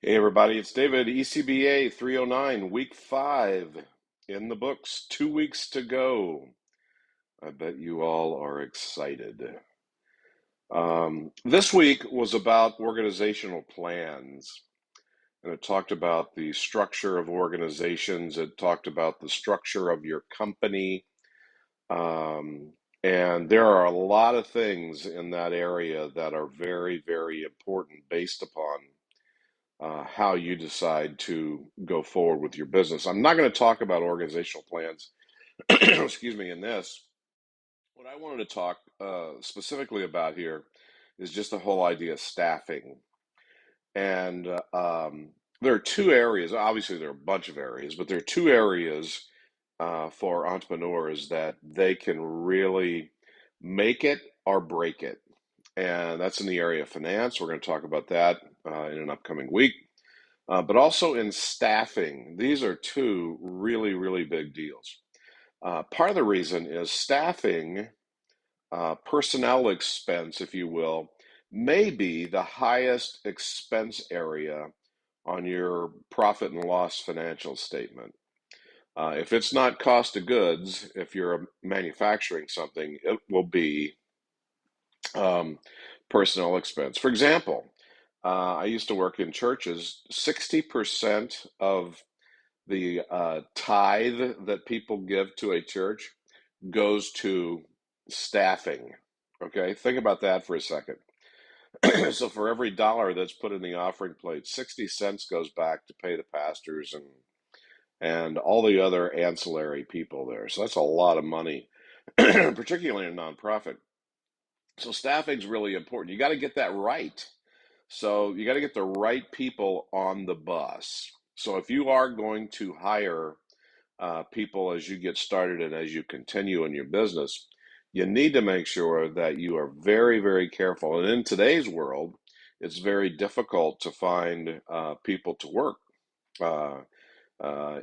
Hey everybody, it's David, ECBA 309, week 5 in the books, 2 weeks to go. I bet you all are excited. This week was about organizational plans, and it talked about the structure of organizations. It talked about the structure of your company. Um, and there are a lot of things in that area that are very, very important based upon how you decide to go forward with your business. I'm not going to talk about organizational plans, excuse me, in this. What I wanted to talk specifically about here is just the whole idea of staffing. And there are two areas, obviously, there are a bunch of areas, but there are two areas for entrepreneurs that they can really make it or break it. And that's in the area of finance. We're going to talk about that in an upcoming week. But also in staffing. These are two really, really big deals. Part of the reason is staffing, personnel expense, if you will, may be the highest expense area on your profit and loss financial statement. If it's not cost of goods, if you're manufacturing something, it will be um, personnel expense. For example, I used to work in churches. 60% of the tithe that people give to a church goes to staffing. Okay, think about that for a second. So for every dollar that's put in the offering plate, 60 cents goes back to pay the pastors and all the other ancillary people there. So that's a lot of money, particularly in a nonprofit. So staffing's really important. You got to get that right. So you got to get the right people on the bus. So if you are going to hire people as you get started and as you continue in your business, you need to make sure that you are very, very careful. And in today's world, it's very difficult to find people to work uh,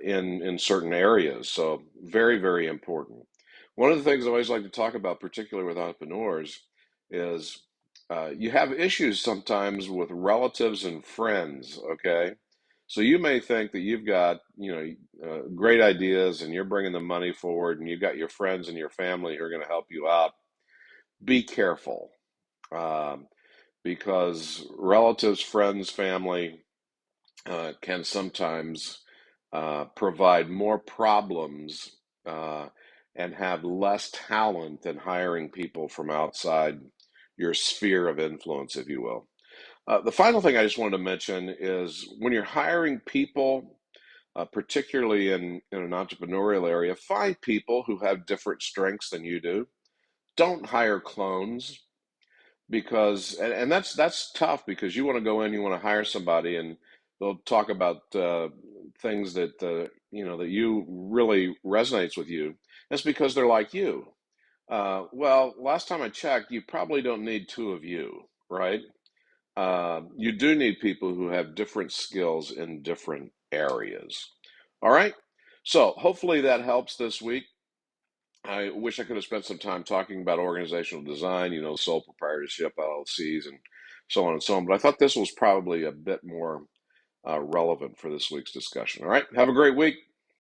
in certain areas. So very, very important. One of the things I always like to talk about, particularly with entrepreneurs, is you have issues sometimes with relatives and friends. Okay, so you may think that you've got great ideas and you're bringing the money forward, and you've got your friends and your family who are going to help you out. Be careful, um, because relatives, friends, family can sometimes provide more problems and have less talent than hiring people from outside your sphere of influence, if you will. The final thing I just wanted to mention is when you're hiring people, particularly in an entrepreneurial area, find people who have different strengths than you do. Don't hire clones, because and that's tough, because you want to go in, you want to hire somebody, and they'll talk about things that that you really resonates with you. That's because they're like you. Well, last time I checked, you probably don't need two of you, right? You do need people who have different skills in different areas. All right. So hopefully that helps this week. I wish I could have spent some time talking about organizational design, sole proprietorship, LLCs, and so on and so on. But I thought this was probably a bit more relevant for this week's discussion. All right. Have a great week.